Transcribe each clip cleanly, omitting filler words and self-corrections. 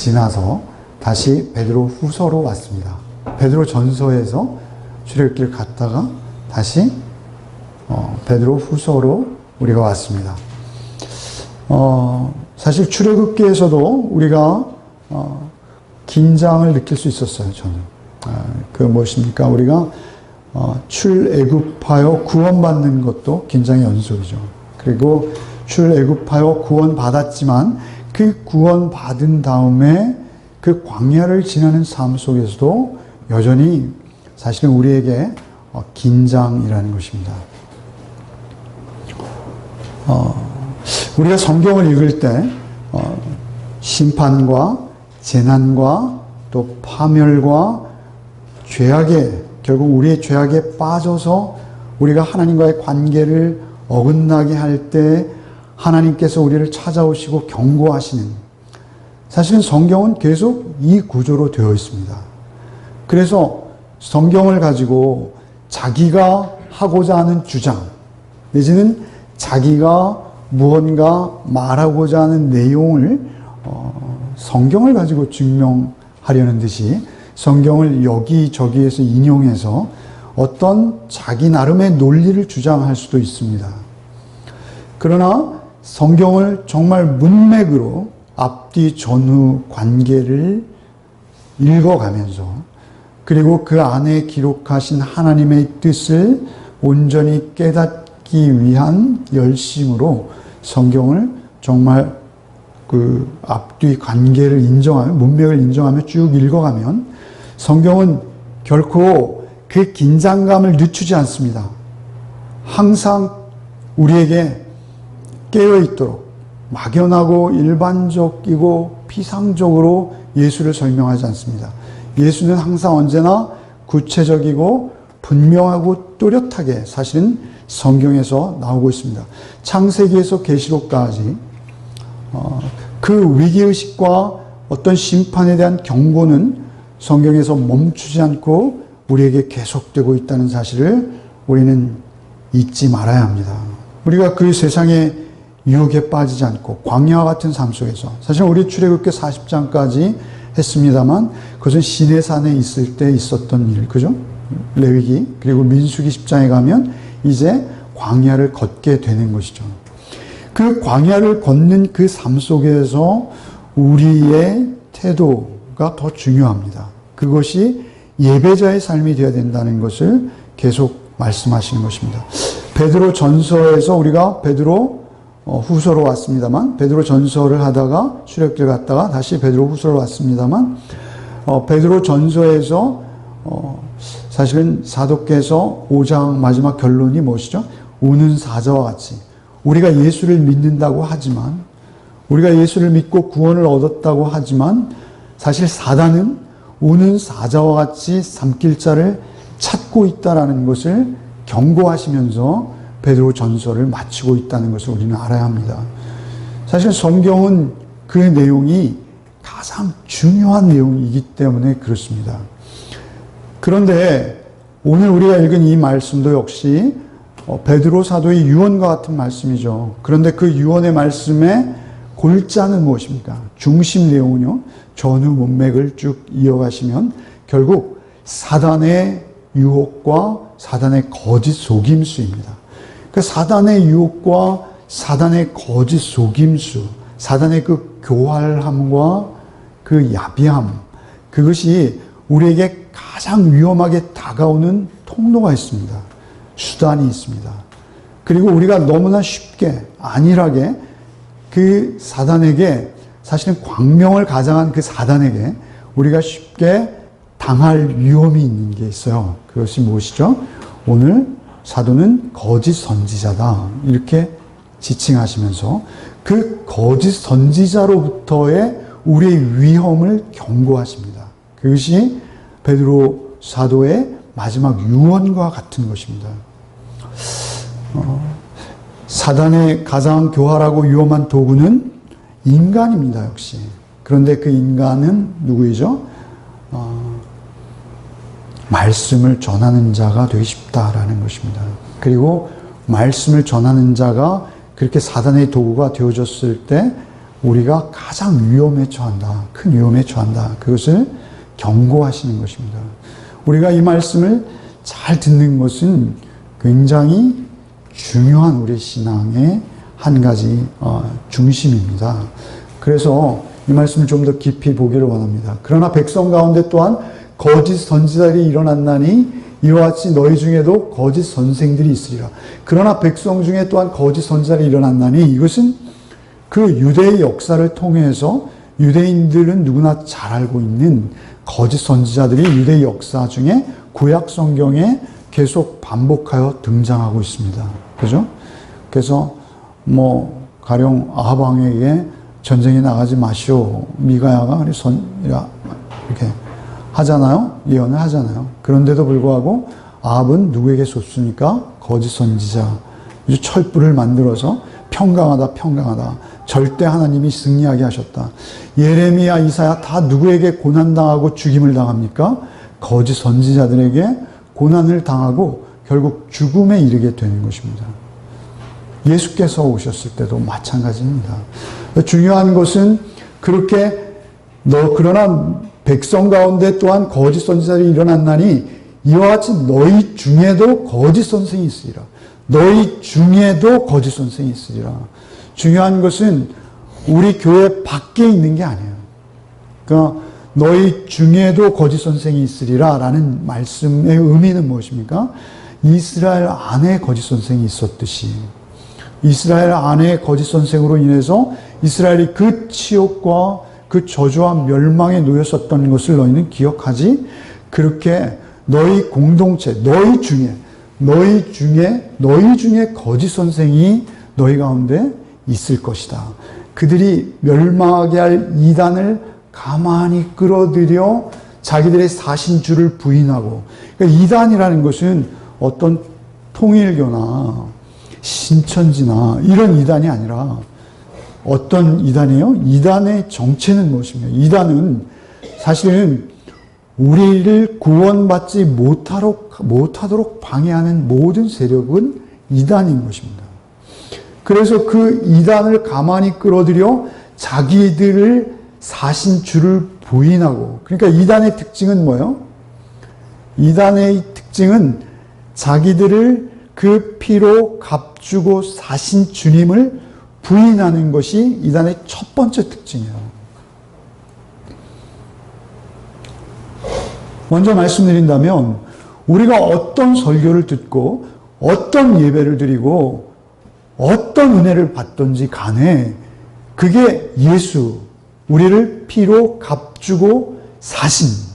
지나서 다시 베드로 후서로 왔습니다. 베드로 전서에서 출애굽기를 갔다가 다시 베드로 후서로 우리가 왔습니다. 사실 출애굽기에서도 우리가 긴장을 느낄 수 있었어요. 저는 그 무엇입니까? 우리가 출애굽하여 구원받는 것도 긴장의 연속이죠. 그리고 출애굽하여 구원받았지만 그 구원받은 다음에 그 광야를 지나는 삶 속에서도 여전히 사실은 우리에게 긴장이라는 것입니다. 우리가 성경을 읽을 때 심판과 재난과 또 파멸과 죄악에, 결국 우리의 죄악에 빠져서 우리가 하나님과의 관계를 어긋나게 할 때 하나님께서 우리를 찾아오시고 경고하시는, 사실은 성경은 계속 이 구조로 되어 있습니다. 그래서 성경을 가지고 자기가 하고자 하는 주장 내지는 자기가 무언가 말하고자 하는 내용을 성경을 가지고 증명하려는 듯이 성경을 여기저기에서 인용해서 어떤 자기 나름의 논리를 주장할 수도 있습니다. 그러나 성경을 정말 문맥으로 앞뒤 전후 관계를 읽어가면서 그리고 그 안에 기록하신 하나님의 뜻을 온전히 깨닫기 위한 열심으로 성경을 정말 그 앞뒤 관계를 인정하며 문맥을 인정하며 쭉 읽어가면 성경은 결코 그 긴장감을 늦추지 않습니다. 항상 우리에게 깨어있도록 막연하고 일반적이고 피상적으로 예수를 설명하지 않습니다. 예수는 항상 언제나 구체적이고 분명하고 뚜렷하게 사실은 성경에서 나오고 있습니다. 창세기에서 계시록까지 그 위기의식과 어떤 심판에 대한 경고는 성경에서 멈추지 않고 우리에게 계속되고 있다는 사실을 우리는 잊지 말아야 합니다. 우리가 그 세상의 유혹에 빠지지 않고 광야와 같은 삶 속에서, 사실 우리 출애굽기 40장까지 했습니다만 그것은 시내산에 있을 때 있었던 일, 그죠? 레위기, 그리고 민수기 10장에 가면 이제 광야를 걷게 되는 것이죠. 그 광야를 걷는 그 삶 속에서 우리의 태도가 더 중요합니다. 그것이 예배자의 삶이 되어야 된다는 것을 계속 말씀하시는 것입니다. 베드로 전서에서 우리가 베드로 후서로 왔습니다만, 베드로 전서를 하다가 출애굽기를 갔다가 다시 베드로 후서로 왔습니다만, 베드로 전서에서 사실은 사도께서 5장 마지막 결론이 무엇이죠? 우는 사자와 같이 우리가 예수를 믿는다고 하지만, 우리가 예수를 믿고 구원을 얻었다고 하지만 사실 사단은 우는 사자와 같이 삼킬 자를 찾고 있다는 것을 경고하시면서 베드로 전서를 마치고 있다는 것을 우리는 알아야 합니다. 사실 성경은 그 내용이 가장 중요한 내용이기 때문에 그렇습니다. 그런데 오늘 우리가 읽은 이 말씀도 역시 베드로 사도의 유언과 같은 말씀이죠. 그런데 그 유언의 말씀의 골자는 무엇입니까? 중심 내용은요, 전후 문맥을 쭉 이어가시면 결국 사단의 유혹과 사단의 거짓 속임수입니다. 그 사단의 유혹과 사단의 거짓 속임수, 사단의 그 교활함과 그 야비함, 그것이 우리에게 가장 위험하게 다가오는 통로가 있습니다. 수단이 있습니다. 그리고 우리가 너무나 쉽게 안일하게 그 사단에게, 사실은 광명을 가장한 그 사단에게 우리가 쉽게 당할 위험이 있는 게 있어요. 그것이 무엇이죠? 오늘 사도는 거짓 선지자다, 이렇게 지칭하시면서 그 거짓 선지자로부터의 우리의 위험을 경고하십니다. 그것이 베드로 사도의 마지막 유언과 같은 것입니다. 사단의 가장 교활하고 위험한 도구는 인간입니다, 역시. 그런데 그 인간은 누구이죠? 말씀을 전하는 자가 되고 싶다라는 것입니다. 그리고 말씀을 전하는 자가 그렇게 사단의 도구가 되어졌을 때 우리가 가장 위험에 처한다. 큰 위험에 처한다. 그것을 경고하시는 것입니다. 우리가 이 말씀을 잘 듣는 것은 굉장히 중요한 우리 신앙의 한 가지 중심입니다. 그래서 이 말씀을 좀 더 깊이 보기를 원합니다. 그러나 백성 가운데 또한 거짓 선지자들이 일어났나니 이와 같이 너희 중에도 거짓 선생들이 있으리라. 그러나 백성 중에 또한 거짓 선지자들이 일어났나니 이것은 그 유대의 역사를 통해서 유대인들은 누구나 잘 알고 있는 거짓 선지자들이 유대의 역사 중에 구약 성경에 계속 반복하여 등장하고 있습니다. 그죠? 그래서 가령 아합 왕에게 전쟁에 나가지 마시오. 미가야가 이렇게 하잖아요. 예언을 하잖아요. 그런데도 불구하고 아합은 누구에게 쏟습니까? 거짓 선지자. 철불을 만들어서 평강하다. 절대 하나님이 승리하게 하셨다. 예레미야, 이사야 다 누구에게 고난당하고 죽임을 당합니까? 거짓 선지자들에게 고난을 당하고 결국 죽음에 이르게 되는 것입니다. 예수께서 오셨을 때도 마찬가지입니다. 중요한 것은 그러나 백성 가운데 또한 거짓 선지자들이 일어났나니 이와 같이 너희 중에도 거짓 선생이 있으리라. 너희 중에도 거짓 선생이 있으리라. 중요한 것은 우리 교회 밖에 있는 게 아니에요. 그러니까 너희 중에도 거짓 선생이 있으리라 라는 말씀의 의미는 무엇입니까? 이스라엘 안에 거짓 선생이 있었듯이 이스라엘 안에 거짓 선생으로 인해서 이스라엘이 그 치욕과 그 저주와 멸망에 놓였었던 것을 너희는 기억하지? 그렇게 너희 공동체, 너희 중에 거짓 선생이 너희 가운데 있을 것이다. 그들이 멸망하게 할 이단을 가만히 끌어들여 자기들의 사신주를 부인하고, 그러니까 이단이라는 것은 어떤 통일교나 신천지나 이런 이단이 아니라 어떤 이단이에요? 이단의 정체는 무엇입니까? 이단은 사실은 우리를 구원받지 못하도록 방해하는 모든 세력은 이단인 것입니다. 그래서 그 이단을 가만히 끌어들여 자기들을 사신주를 부인하고, 그러니까 이단의 특징은 뭐예요? 이단의 특징은 자기들을 그 피로 값주고 사신 주님을 부인하는 것이 이단의 첫 번째 특징이에요. 먼저 말씀드린다면 우리가 어떤 설교를 듣고 어떤 예배를 드리고 어떤 은혜를 받든지 간에 그게 예수, 우리를 피로 값주고 사신.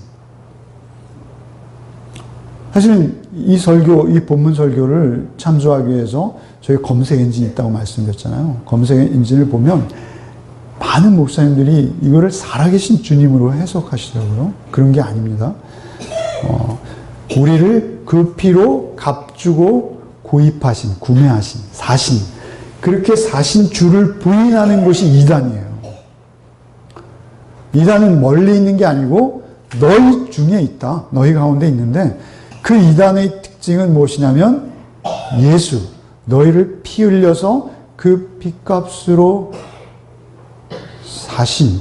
사실은 이 본문 설교를 참조하기 위해서 저희 검색 엔진이 있다고 말씀드렸잖아요. 검색 엔진을 보면 많은 목사님들이 이거를 살아계신 주님으로 해석하시더라고요. 그런 게 아닙니다. 우리를 그 피로 값주고 구입하신, 구매하신, 사신, 그렇게 사신 주를 부인하는 것이 이단이에요. 이단은 멀리 있는 게 아니고 너희 중에 있다. 너희 가운데 있는데 그 이단의 특징은 무엇이냐면 예수, 너희를 피 흘려서 그 피값으로 사신,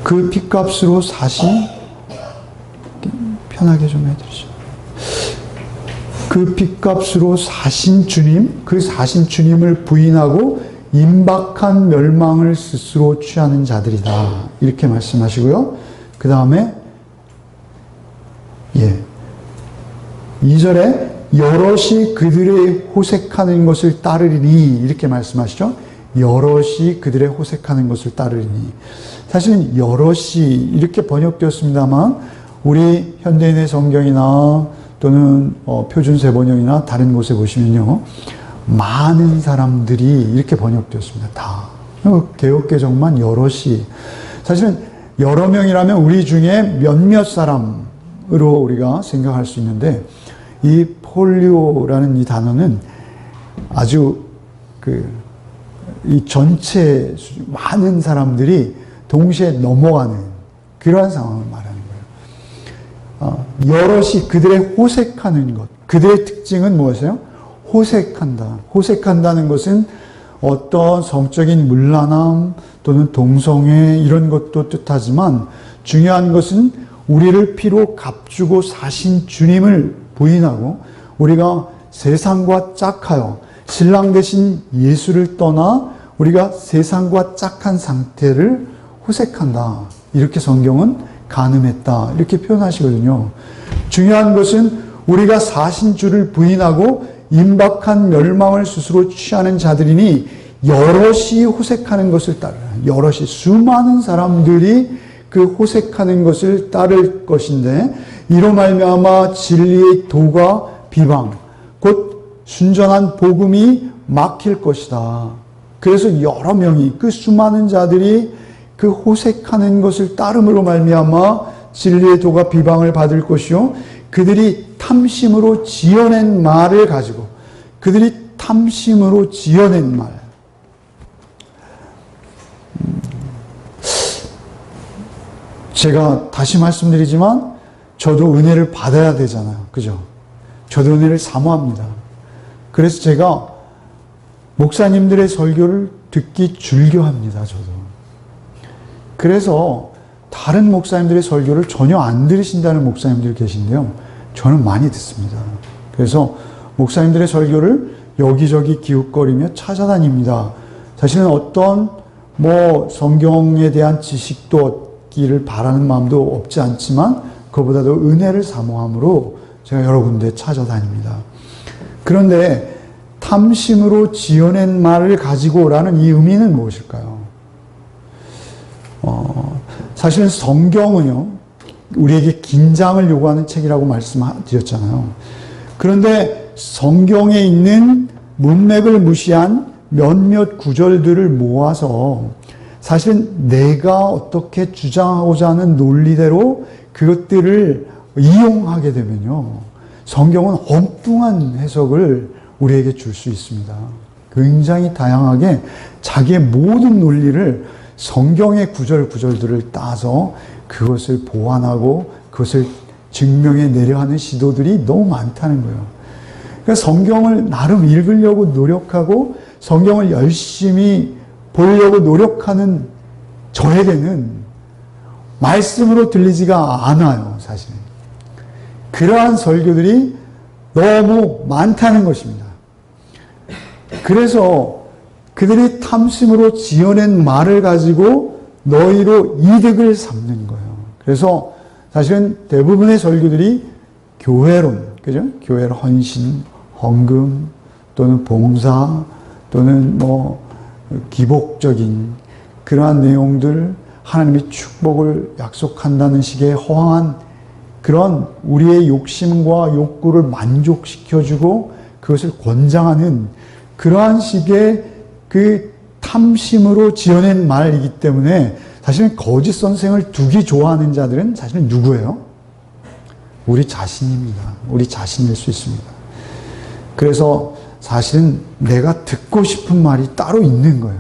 그 피값으로 사신, 편하게 좀 해드리죠. 그 피값으로 사신 주님, 그 사신 주님을 부인하고 임박한 멸망을 스스로 취하는 자들이다. 이렇게 말씀하시고요. 그 다음에 2절에 여럿이 그들의 호색하는 것을 따르리니 이렇게 말씀하시죠. 여럿이 그들의 호색하는 것을 따르리니. 사실은 여럿이 이렇게 번역되었습니다만 우리 현대인의 성경이나 또는 표준세 번역이나 다른 곳에 보시면요. 많은 사람들이 이렇게 번역되었습니다. 다. 개역개정만 여럿이. 사실은 여러 명이라면 우리 중에 몇몇 사람으로 우리가 생각할 수 있는데 이 폴리오라는 이 단어는 아주 이 전체 많은 사람들이 동시에 넘어가는 그러한 상황을 말하는 거예요. 여럿이 그들의 호색하는 것. 그들의 특징은 무엇이에요? 호색한다. 호색한다는 것은 어떤 성적인 문란함 또는 동성애 이런 것도 뜻하지만 중요한 것은 우리를 피로 값주고 사신 주님을 부인하고 우리가 세상과 짝하여 신랑 되신 예수를 떠나 우리가 세상과 짝한 상태를 호색한다. 이렇게 성경은 간음했다. 이렇게 표현하시거든요. 중요한 것은 우리가 사신 주를 부인하고 임박한 멸망을 스스로 취하는 자들이니 여럿이 호색하는 것을 따르라. 여럿이 수많은 사람들이 그 호색하는 것을 따를 것인데 이로 말미암아 진리의 도가 비방 곧 순전한 복음이 막힐 것이다. 그래서 여러 명이 그 수많은 자들이 그 호색하는 것을 따름으로 말미암아 진리의 도가 비방을 받을 것이요 그들이 탐심으로 지어낸 말을 가지고 그들이 탐심으로 지어낸 말 제가 다시 말씀드리지만 저도 은혜를 받아야 되잖아요. 그죠? 저도 은혜를 사모합니다. 그래서 제가 목사님들의 설교를 듣기 즐겨합니다. 저도. 그래서 다른 목사님들의 설교를 전혀 안 들으신다는 목사님들이 계신데요. 저는 많이 듣습니다. 그래서 목사님들의 설교를 여기저기 기웃거리며 찾아다닙니다. 사실은 어떤 성경에 대한 지식도 얻기를 바라는 마음도 없지 않지만 그보다도 은혜를 사모함으로 제가 여러 군데 찾아다닙니다. 그런데 탐심으로 지어낸 말을 가지고라는 이 의미는 무엇일까요? 사실은 성경은요, 우리에게 긴장을 요구하는 책이라고 말씀드렸잖아요. 그런데 성경에 있는 문맥을 무시한 몇몇 구절들을 모아서 사실은 내가 어떻게 주장하고자 하는 논리대로 그것들을 이용하게 되면요, 성경은 엉뚱한 해석을 우리에게 줄 수 있습니다. 굉장히 다양하게 자기의 모든 논리를 성경의 구절구절들을 따서 그것을 보완하고 그것을 증명해 내려 하는 시도들이 너무 많다는 거예요. 그러니까 성경을 나름 읽으려고 노력하고 성경을 열심히 보려고 노력하는 저에게는 말씀으로 들리지가 않아요, 사실은. 그러한 설교들이 너무 많다는 것입니다. 그래서 그들이 탐심으로 지어낸 말을 가지고 너희로 이득을 삼는 거예요. 그래서 사실은 대부분의 설교들이 교회론, 그죠? 교회로 헌신, 헌금, 또는 봉사, 또는 기복적인 그러한 내용들, 하나님의 축복을 약속한다는 식의 허황한 그런 우리의 욕심과 욕구를 만족시켜주고 그것을 권장하는 그러한 식의 그 탐심으로 지어낸 말이기 때문에 사실은 거짓 선생을 두기 좋아하는 자들은 사실은 누구예요? 우리 자신입니다. 우리 자신일 수 있습니다. 그래서 사실은 내가 듣고 싶은 말이 따로 있는 거예요.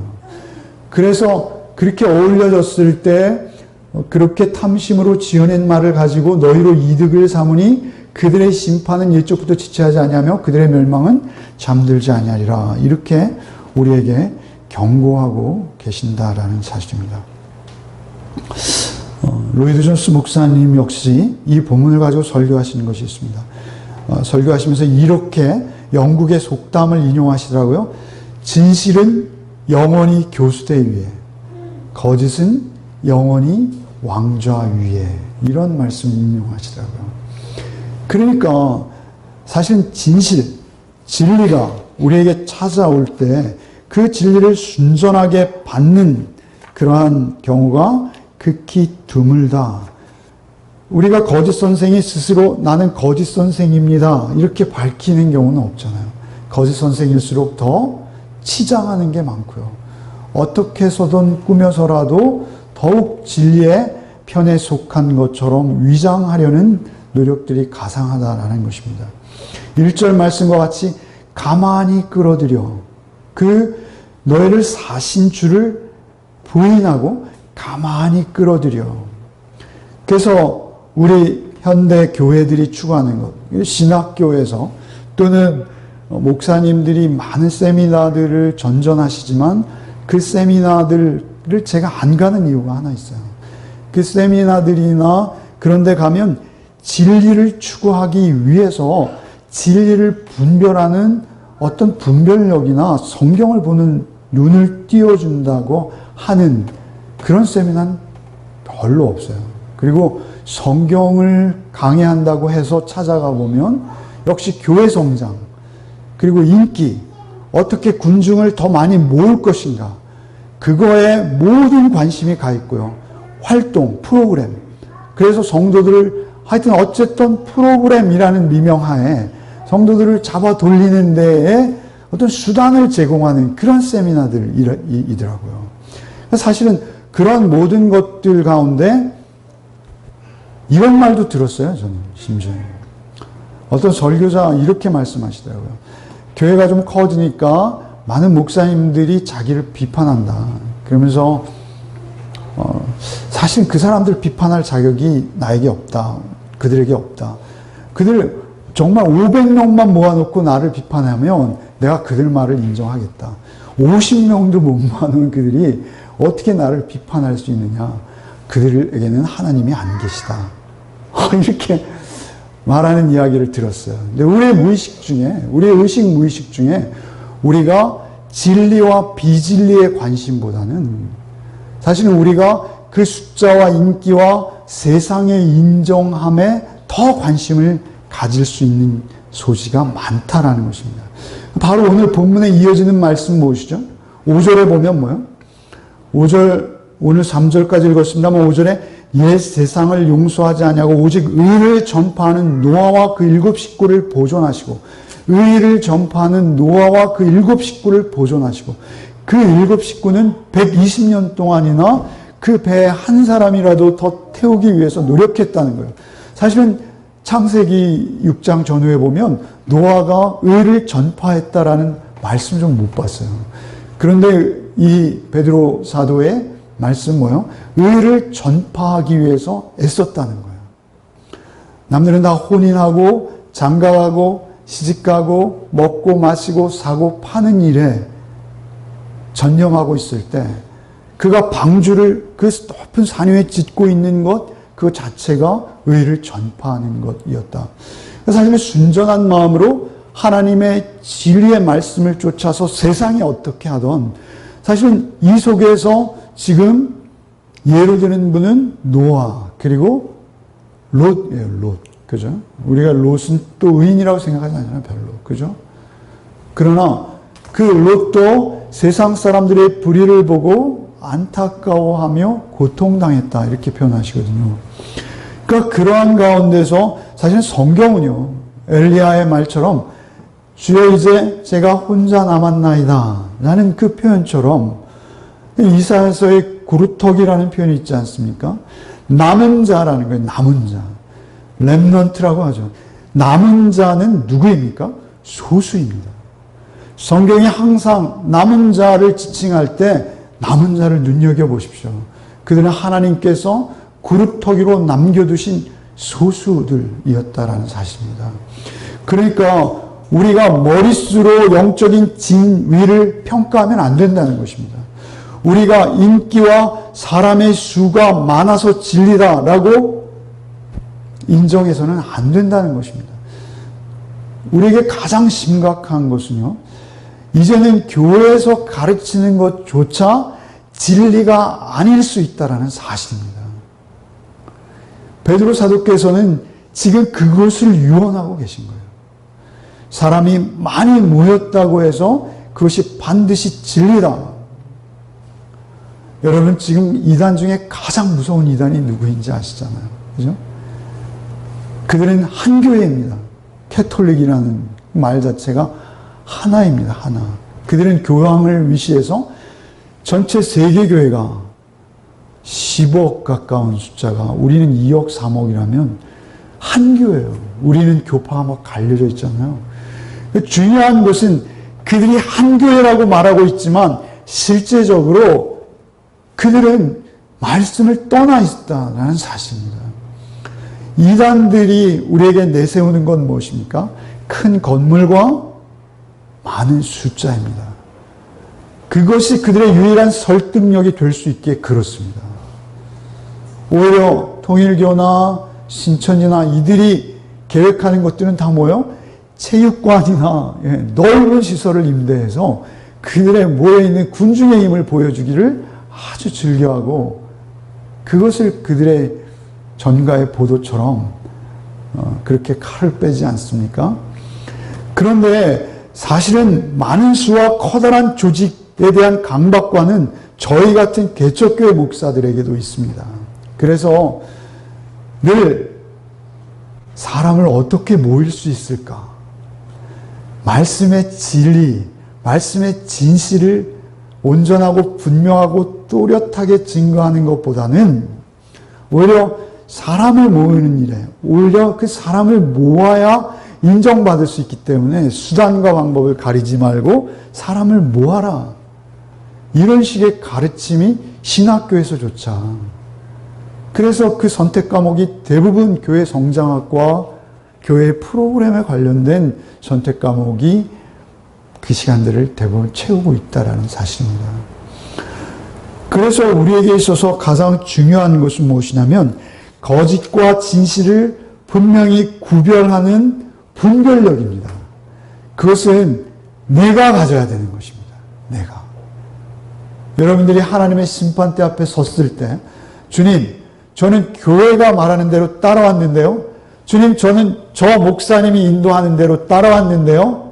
그래서 그렇게 어울려졌을 때 그렇게 탐심으로 지어낸 말을 가지고 너희로 이득을 삼으니 그들의 심판은 옛적부터 지체하지 아니하며 그들의 멸망은 잠들지 아니하리라. 이렇게 우리에게 경고하고 계신다라는 사실입니다. 로이드 존스 목사님 역시 이 본문을 가지고 설교하시는 것이 있습니다. 설교하시면서 이렇게 영국의 속담을 인용하시더라고요. 진실은 영원히 교수대 위에, 거짓은 영원히 왕좌 위에. 이런 말씀을 인용하시더라고요. 그러니까 사실은 진리가 우리에게 찾아올 때 그 진리를 순전하게 받는 그러한 경우가 극히 드물다. 우리가 거짓 선생이 스스로 나는 거짓 선생입니다 이렇게 밝히는 경우는 없잖아요. 거짓 선생일수록 더 치장하는 게 많고요. 어떻게 해서든 꾸며서라도 더욱 진리의 편에 속한 것처럼 위장하려는 노력들이 가상하다라는 것입니다. 1절 말씀과 같이 가만히 끌어들여 그 너희를 사신 주를 부인하고 가만히 끌어들여. 그래서 우리 현대 교회들이 추구하는 것, 신학교에서 또는 목사님들이 많은 세미나들을 전전하시지만 그 세미나들을 제가 안 가는 이유가 하나 있어요. 그 세미나들이나 그런 데 가면 진리를 추구하기 위해서 진리를 분별하는 어떤 분별력이나 성경을 보는 눈을 띄워준다고 하는 그런 세미나는 별로 없어요. 그리고 성경을 강의한다고 해서 찾아가 보면 역시 교회 성장, 그리고 인기, 어떻게 군중을 더 많이 모을 것인가, 그거에 모든 관심이 가 있고요. 활동, 프로그램. 그래서 성도들을 하여튼 어쨌든 프로그램이라는 미명하에 성도들을 잡아 돌리는 데에 어떤 수단을 제공하는 그런 세미나들이더라고요. 사실은 그런 모든 것들 가운데 이런 말도 들었어요, 저는 심지어. 어떤 설교자 이렇게 말씀하시더라고요. 교회가 좀 커지니까 많은 목사님들이 자기를 비판한다. 그러면서 사실 그 사람들 비판할 자격이 나에게 없다. 그들에게 없다. 그들 정말 500명만 모아놓고 나를 비판하면 내가 그들 말을 인정하겠다. 50명도 못 모아놓은 그들이 어떻게 나를 비판할 수 있느냐. 그들에게는 하나님이 안 계시다. 이렇게 말하는 이야기를 들었어요. 근데 우리의 무의식 중에, 우리의 의식 무의식 중에 우리가 진리와 비진리의 관심보다는 사실은 우리가 그 숫자와 인기와 세상의 인정함에 더 관심을 가질 수 있는 소지가 많다라는 것입니다. 바로 오늘 본문에 이어지는 말씀 무엇이죠? 5절에 보면 뭐요? 5절, 오늘 3절까지 읽었습니다만 5절에 옛 세상을 용서하지 아니하고 오직 의를 전파하는 노아와 그 7 식구를 보존하시고, 의를 전파하는 노아와 그 7 식구를 보존하시고, 그 7 식구는 120년 동안이나 그 배에 한 사람이라도 더 태우기 위해서 노력했다는 거예요. 사실은 창세기 6장 전후에 보면 노아가 의를 전파했다라는 말씀 좀 못 봤어요. 그런데 이 베드로 사도의 말씀 뭐예요? 의를 전파하기 위해서 애썼다는 거예요. 남들은 다 혼인하고 장가가고 시집가고 먹고 마시고 사고 파는 일에 전념하고 있을 때 그가 방주를 그 높은 산 위에 짓고 있는 것 그 자체가 의를 전파하는 것이었다. 사실 순전한 마음으로 하나님의 진리의 말씀을 쫓아서 세상이 어떻게 하던, 사실은 이 속에서 지금 예로 드는 분은 노아, 그리고 롯이에요, 롯. 그죠? 우리가 롯은 또 의인이라고 생각하지 않잖아요, 별로. 그죠? 그러나 그 롯도 세상 사람들의 불의를 보고 안타까워하며 고통당했다. 이렇게 표현하시거든요. 그러니까 그러한 가운데서 사실 성경은요, 엘리야의 말처럼 주여 이제 제가 혼자 남았나이다 라는 그 표현처럼 이사야서의 구루터기라는 표현이 있지 않습니까? 남은 자라는 거예요. 남은 자. 렘넌트라고 하죠. 남은 자는 누구입니까? 소수입니다. 성경이 항상 남은 자를 지칭할 때 남은 자를 눈여겨보십시오. 그들은 하나님께서 구루터기로 남겨두신 소수들이었다라는 사실입니다. 그러니까 우리가 머릿수로 영적인 진위를 평가하면 안 된다는 것입니다. 우리가 인기와 사람의 수가 많아서 진리다라고 인정해서는 안 된다는 것입니다. 우리에게 가장 심각한 것은요, 이제는 교회에서 가르치는 것조차 진리가 아닐 수 있다는 사실입니다. 베드로 사도께서는 지금 그것을 유언하고 계신 거예요. 사람이 많이 모였다고 해서 그것이 반드시 진리다. 여러분 지금 이단 중에 가장 무서운 이단이 누구인지 아시잖아요. 그죠? 그들은 한 교회입니다. 캐톨릭이라는 말 자체가 하나입니다. 하나. 그들은 교황을 위시해서 전체 세계교회가 10억 가까운 숫자가, 우리는 2억 3억이라면 한 교회예요. 우리는 교파가 막 갈려져 있잖아요. 중요한 것은 그들이 한 교회라고 말하고 있지만 실제적으로 그들은 말씀을 떠나 있다는 사실입니다. 이단들이 우리에게 내세우는 건 무엇입니까? 큰 건물과 많은 숫자입니다. 그것이 그들의 유일한 설득력이 될 수 있게 그렇습니다. 오히려 통일교나 신천지나 이들이 계획하는 것들은 다 뭐예요? 체육관이나 넓은 시설을 임대해서 그들의 모여있는 군중의 힘을 보여주기를 아주 즐겨하고 그것을 그들의 전가의 보도처럼 그렇게 칼을 빼지 않습니까? 그런데 사실은 많은 수와 커다란 조직에 대한 강박과는 저희 같은 개척교회 목사들에게도 있습니다. 그래서 늘 사람을 어떻게 모일 수 있을까? 말씀의 진리, 말씀의 진실을 온전하고 분명하고 또렷하게 증거하는 것보다는 오히려 사람을 모으는 일에 오히려 그 사람을 모아야 인정받을 수 있기 때문에 수단과 방법을 가리지 말고 사람을 모아라. 이런 식의 가르침이 신학교에서조차. 그래서 그 선택 과목이 대부분 교회 성장학과 교회 프로그램에 관련된 선택 과목이 그 시간들을 대부분 채우고 있다는 사실입니다. 그래서 우리에게 있어서 가장 중요한 것은 무엇이냐면 거짓과 진실을 분명히 구별하는 분별력입니다. 그것은 내가 가져야 되는 것입니다. 내가. 여러분들이 하나님의 심판대 앞에 섰을 때 주님, 저는 교회가 말하는 대로 따라왔는데요. 주님, 저는 저 목사님이 인도하는 대로 따라왔는데요.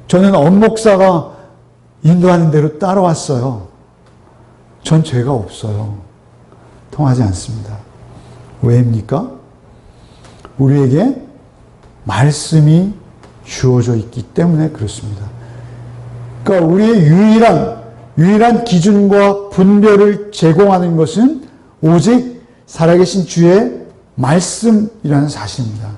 저는 엄목사가 인도하는 대로 따라왔어요. 전 죄가 없어요. 통하지 않습니다. 왜입니까? 우리에게 말씀이 주어져 있기 때문에 그렇습니다. 그러니까 우리의 유일한 기준과 분별을 제공하는 것은 오직 살아계신 주의 말씀이라는 사실입니다.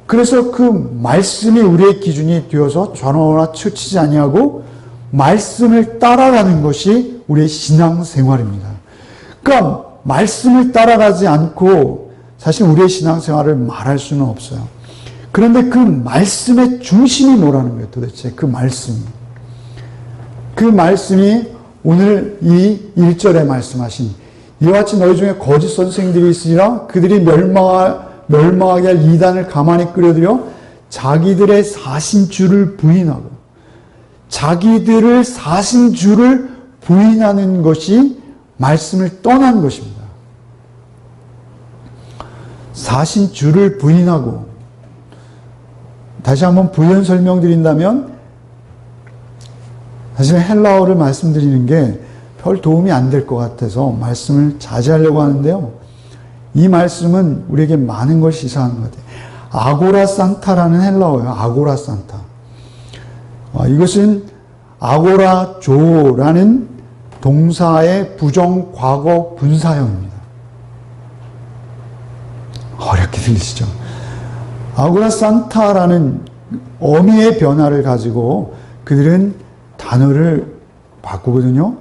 그래서 그 말씀이 우리의 기준이 되어서 좌우나 치우치지 아니하고 말씀을 따라가는 것이 우리의 신앙생활입니다. 그러니까 말씀을 따라가지 않고 사실 우리의 신앙생활을 말할 수는 없어요. 그런데 그 말씀의 중심이 뭐라는 거예요, 도대체. 그 말씀이. 그 말씀이 오늘 이 1절에 말씀하신 이와 같이 너희 중에 거짓 선생들이 있으리라 그들이 멸망하게 할 이단을 가만히 끌어들여 자기들의 사신 주를 부인하고 자기들을 사신 주를 부인하는 것이 말씀을 떠난 것입니다. 사신 주를 부인하고 다시 한번 부연 설명드린다면 사실 헬라어를 말씀드리는 게 별 도움이 안 될 것 같아서 말씀을 자제하려고 하는데요. 이 말씀은 우리에게 많은 걸 시사하는 것 같아요. 아고라 산타라는 헬라어예요. 아고라 산타. 이것은 아고라조라는 동사의 부정 과거 분사형입니다. 어렵게 들리시죠? 아고라 산타라는 어미의 변화를 가지고 그들은 단어를 바꾸거든요.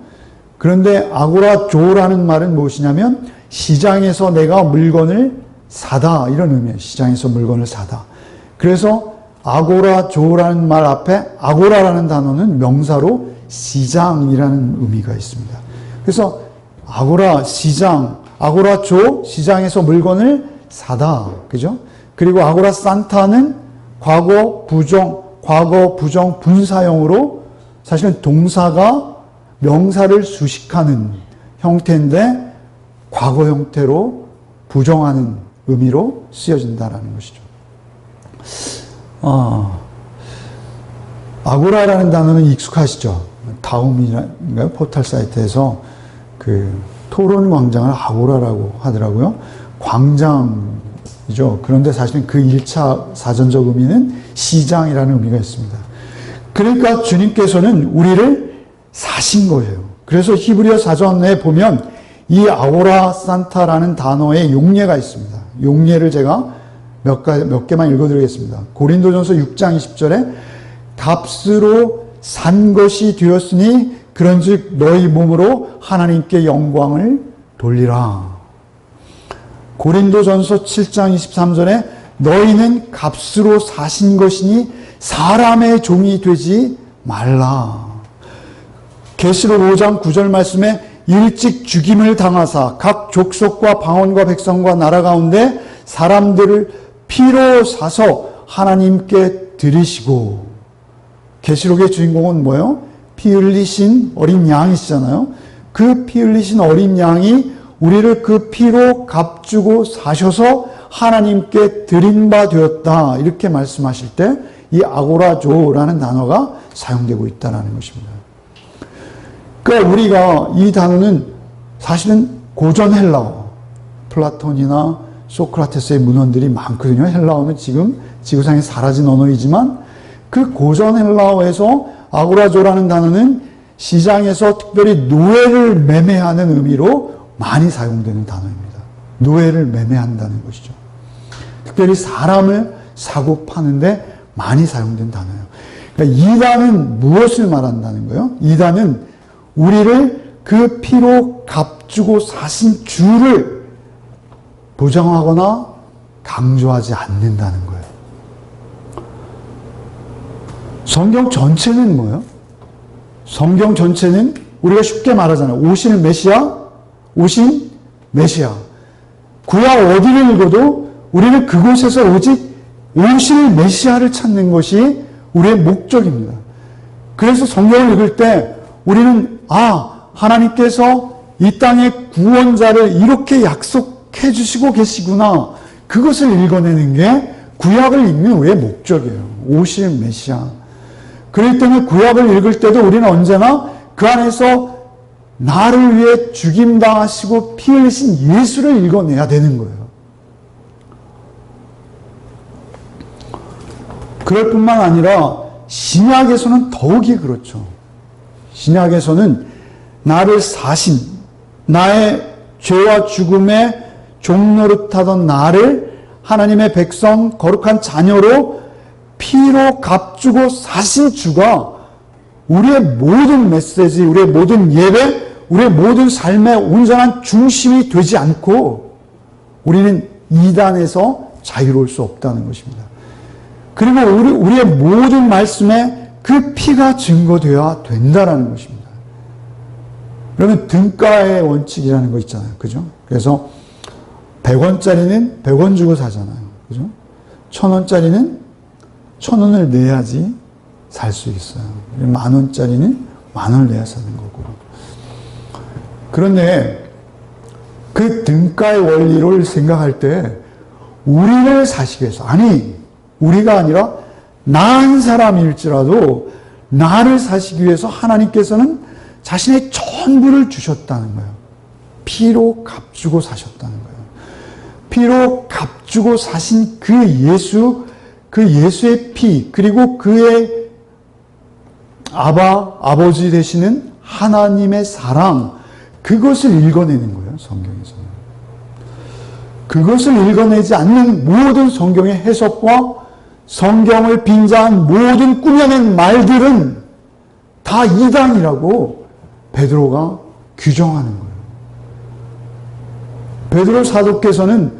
그런데 아고라조라는 말은 무엇이냐면 시장에서 내가 물건을 사다 이런 의미예요. 시장에서 물건을 사다. 그래서 아고라조라는 말 앞에 아고라라는 단어는 명사로 시장이라는 의미가 있습니다. 그래서 아고라 시장, 아고라조 시장에서 물건을 사다. 그죠? 그리고 아고라 산타는 과거 부정 분사형으로 사실은 동사가 명사를 수식하는 형태인데 과거 형태로 부정하는 의미로 쓰여진다는 것이죠. 아고라라는 단어는 익숙하시죠? 다음인가요? 포털 사이트에서 그 토론 광장을 아고라라고 하더라고요. 광장이죠. 그런데 사실은 그 1차 사전적 의미는 시장이라는 의미가 있습니다. 그러니까 주님께서는 우리를 사신 거예요. 그래서 히브리어 사전에 보면 이 아고라 산타라는 단어의 용례가 있습니다. 용례를 제가 몇 개만 읽어드리겠습니다. 고린도전서 6장 20절에 값으로 산 것이 되었으니 그런즉 너희 몸으로 하나님께 영광을 돌리라. 고린도전서 7장 23절에 너희는 값으로 사신 것이니 사람의 종이 되지 말라. 계시록 5장 9절 말씀에 일찍 죽임을 당하사 각 족속과 방언과 백성과 나라 가운데 사람들을 피로 사서 하나님께 드리시고, 계시록의 주인공은 뭐예요? 피 흘리신 어린 양이시잖아요. 그 피 흘리신 어린 양이 우리를 그 피로 값주고 사셔서 하나님께 드린 바 되었다. 이렇게 말씀하실 때 이 아고라조라는 단어가 사용되고 있다는 것입니다. 그러니까 우리가 이 단어는 사실은 고전 헬라어, 플라톤이나 소크라테스의 문헌들이 많거든요. 헬라어는 지금 지구상에 사라진 언어이지만 그 고전 헬라어에서 아고라조라는 단어는 시장에서 특별히 노예를 매매하는 의미로 많이 사용되는 단어입니다. 노예를 매매한다는 것이죠. 특별히 사람을 사고 파는데 많이 사용된 단어예요. 그러니까 이단은 무엇을 말한다는 거예요? 이단은 우리를 그 피로 값주고 사신 주를 부정하거나 강조하지 않는다는 거예요. 성경 전체는 뭐예요? 성경 전체는 우리가 쉽게 말하잖아요. 오신 메시아. 구약 어디를 읽어도 우리는 그곳에서 오직 오실 메시아를 찾는 것이 우리의 목적입니다. 그래서 성경을 읽을 때 우리는 하나님께서 이 땅의 구원자를 이렇게 약속해 주시고 계시구나. 그것을 읽어내는 게 구약을 읽는 우리의 목적이에요. 오실 메시아. 그럴 때는 구약을 읽을 때도 우리는 언제나 그 안에서 나를 위해 죽임당하시고 피 흘리신 예수를 읽어내야 되는 거예요. 그럴 뿐만 아니라 신약에서는 더욱이 그렇죠. 신약에서는 나를 사신, 나의 죄와 죽음의 종노릇하던 나를 하나님의 백성, 거룩한 자녀로 피로 값주고 사신 주가 우리의 모든 메시지, 우리의 모든 예배, 우리의 모든 삶의 온전한 중심이 되지 않고 우리는 이단에서 자유로울 수 없다는 것입니다. 그리고 우리의 모든 말씀에 그 피가 증거되어야 된다는 것입니다. 그러면 등가의 원칙이라는 거 있잖아요. 그죠? 그래서 100원짜리는 100원 주고 사잖아요. 그죠? 1000원짜리는 1000원을 내야지 살 수 있어요. 10,000원짜리는 10,000원을 내야 사는 거고. 그런데 그 등가의 원리를 생각할 때 우리를 사시기 위해서, 우리가 아니라 나 한 사람일지라도 나를 사시기 위해서 하나님께서는 자신의 전부를 주셨다는 거예요. 피로 값주고 사셨다는 거예요. 피로 값주고 사신 그 예수의 피, 그리고 그의 아버지 되시는 하나님의 사랑, 그것을 읽어내는 거예요, 성경에서는. 그것을 읽어내지 않는 모든 성경의 해석과 성경을 빙자한 모든 꾸며낸 말들은 다 이단이라고 베드로가 규정하는 거예요. 베드로 사도께서는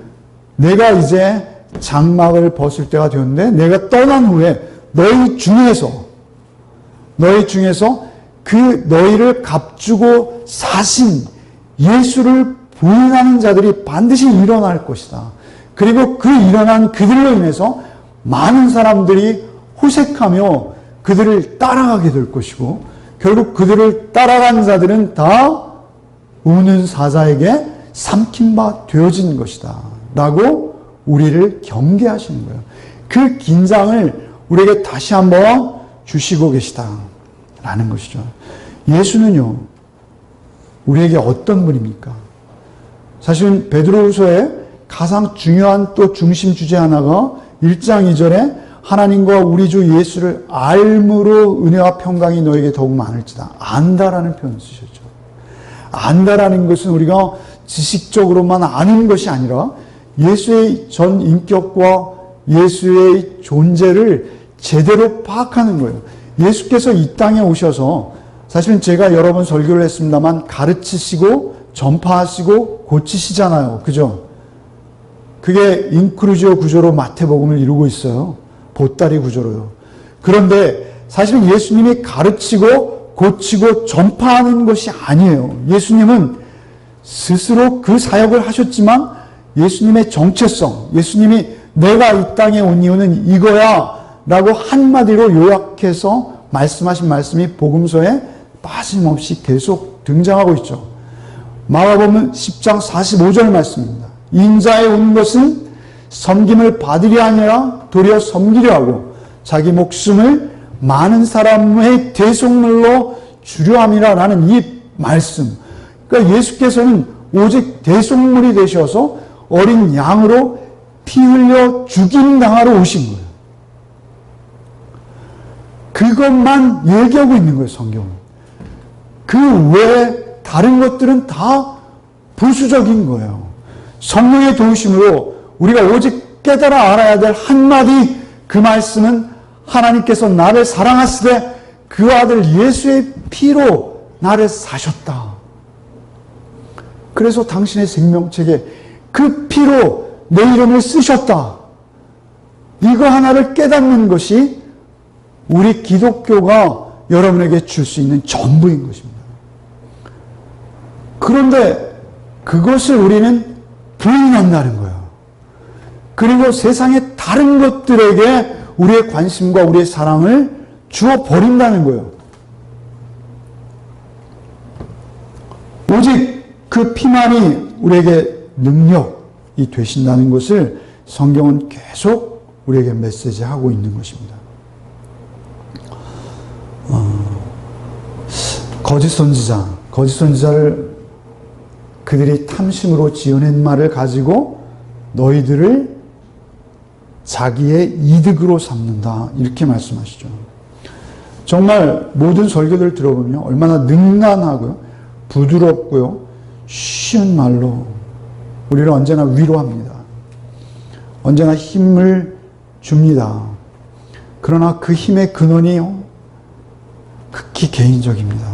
내가 이제 장막을 벗을 때가 되었는데 내가 떠난 후에 너희 중에서 그 너희를 값주고 사신 예수를 부인하는 자들이 반드시 일어날 것이다. 그리고 그 일어난 그들로 인해서 많은 사람들이 호색하며 그들을 따라가게 될 것이고, 결국 그들을 따라간 자들은 다 우는 사자에게 삼킨 바 되어진 것이다 라고 우리를 경계하시는 거예요. 그 긴장을 우리에게 다시 한번 주시고 계시다 라는 것이죠. 예수는요, 우리에게 어떤 분입니까? 사실은 베드로후서에 가장 중요한 또 중심 주제 하나가 1장 2절에 하나님과 우리 주 예수를 알므로 은혜와 평강이 너에게 더욱 많을지다. 안다라는 표현을 쓰셨죠. 안다라는 것은 우리가 지식적으로만 아는 것이 아니라 예수의 전 인격과 예수의 존재를 제대로 파악하는 거예요. 예수께서 이 땅에 오셔서, 사실은 제가 여러 번 설교를 했습니다만, 가르치시고 전파하시고 고치시잖아요. 그죠? 그게 인크루지오 구조로 마태복음을 이루고 있어요. 보따리 구조로요. 그런데 사실은 예수님이 가르치고 고치고 전파하는 것이 아니에요. 예수님은 스스로 그 사역을 하셨지만 예수님의 정체성, 예수님이 내가 이 땅에 온 이유는 이거야 라고 한마디로 요약해서 말씀하신 말씀이 복음서에 빠짐없이 계속 등장하고 있죠. 마가복음 10장 45절 말씀입니다. 인자에 온 것은 섬김을 받으려 아니라 도리어 섬기려 하고 자기 목숨을 많은 사람의 대속물로 주려 함이라 라는 이 말씀. 그러니까 예수께서는 오직 대속물이 되셔서 어린 양으로 피 흘려 죽임당하러 오신 거예요. 그것만 얘기하고 있는 거예요, 성경은. 그 외에 다른 것들은 다 부수적인 거예요. 성령의 도우심으로 우리가 오직 깨달아 알아야 될 한마디 그 말씀은 하나님께서 나를 사랑하시되 그 아들 예수의 피로 나를 사셨다. 그래서 당신의 생명책에 그 피로 내 이름을 쓰셨다. 이거 하나를 깨닫는 것이 우리 기독교가 여러분에게 줄 수 있는 전부인 것입니다. 그런데 그것을 우리는 부인한다는 거예요. 그리고 세상의 다른 것들에게 우리의 관심과 우리의 사랑을 주어 버린다는 거예요. 오직 그 피만이 우리에게 능력이 되신다는 것을 성경은 계속 우리에게 메시지하고 있는 것입니다. 거짓 선지자를 그들이 탐심으로 지어낸 말을 가지고 너희들을 자기의 이득으로 삼는다. 이렇게 말씀하시죠. 정말 모든 설교들 들어보면 얼마나 능란하고요, 부드럽고요, 쉬운 말로 우리를 언제나 위로합니다. 언제나 힘을 줍니다. 그러나 그 힘의 근원이요, 극히 개인적입니다.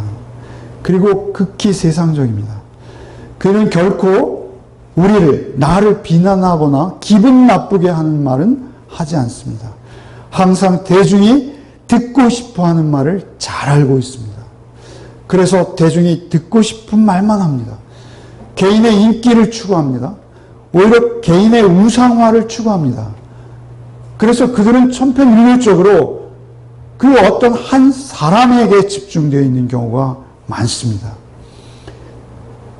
그리고 극히 세상적입니다. 그는 결코 나를 비난하거나 기분 나쁘게 하는 말은 하지 않습니다. 항상 대중이 듣고 싶어 하는 말을 잘 알고 있습니다. 그래서 대중이 듣고 싶은 말만 합니다. 개인의 인기를 추구합니다. 오히려 개인의 우상화를 추구합니다. 그래서 그들은 천편일률적으로 그 어떤 한 사람에게 집중되어 있는 경우가 많습니다.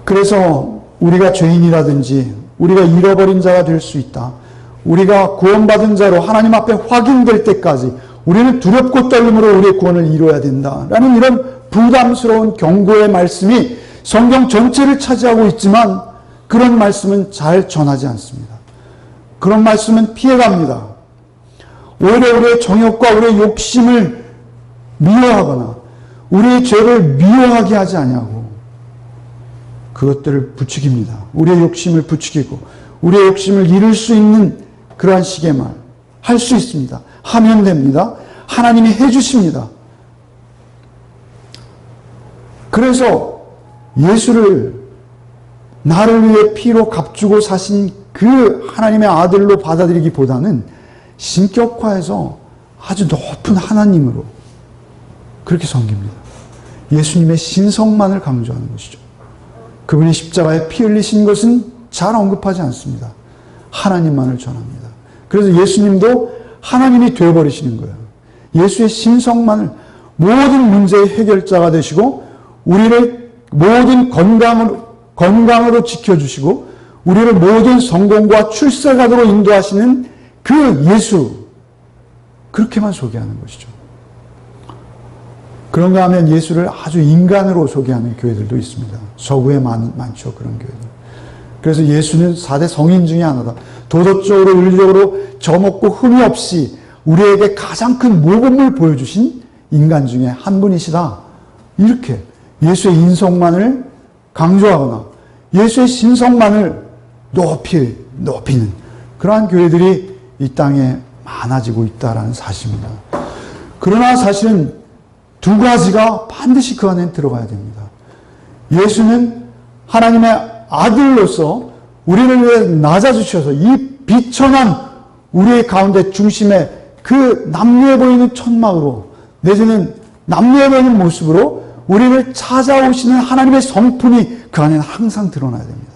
그래서 우리가 죄인이라든지 우리가 잃어버린 자가 될 수 있다. 우리가 구원받은 자로 하나님 앞에 확인될 때까지 우리는 두렵고 떨림으로 우리의 구원을 이루어야 된다라는 이런 부담스러운 경고의 말씀이 성경 전체를 차지하고 있지만 그런 말씀은 잘 전하지 않습니다. 그런 말씀은 피해갑니다. 오히려 우리의 정욕과 우리의 욕심을 미워하거나 우리의 죄를 미워하게 하지 아니하고 그것들을 부추깁니다. 우리의 욕심을 부추기고 우리의 욕심을 이룰 수 있는 그러한 식의 말 할 수 있습니다. 하면 됩니다. 하나님이 해주십니다. 그래서 예수를 나를 위해 피로 값주고 사신 그 하나님의 아들로 받아들이기보다는 신격화해서 아주 높은 하나님으로 그렇게 섬깁니다. 예수님의 신성만을 강조하는 것이죠. 그분이 십자가에 피 흘리신 것은 잘 언급하지 않습니다. 하나님만을 전합니다. 그래서 예수님도 하나님이 되어버리시는 거예요. 예수의 신성만을 모든 문제의 해결자가 되시고 우리를 모든 건강으로 지켜주시고 우리를 모든 성공과 출세가도로 인도하시는 그 예수, 그렇게만 소개하는 것이죠. 그런가 하면 예수를 아주 인간으로 소개하는 교회들도 있습니다. 서구에 많죠, 그런 교회들. 그래서 예수는 4대 성인 중에 하나다. 도덕적으로, 윤리적으로 점없고 흠이 없이 우리에게 가장 큰 모범을 보여주신 인간 중에 한 분이시다. 이렇게 예수의 인성만을 강조하거나 예수의 신성만을 높이는 그러한 교회들이 이 땅에 많아지고 있다는 사실입니다. 그러나 사실은 두 가지가 반드시 그 안에 들어가야 됩니다. 예수는 하나님의 아들로서 우리를 위해 낮아주셔서 이 비천한 우리의 가운데 중심에 그 남루해 보이는 천막으로 내지는 남루해 보이는 모습으로 우리를 찾아오시는 하나님의 성품이 그 안에는 항상 드러나야 됩니다.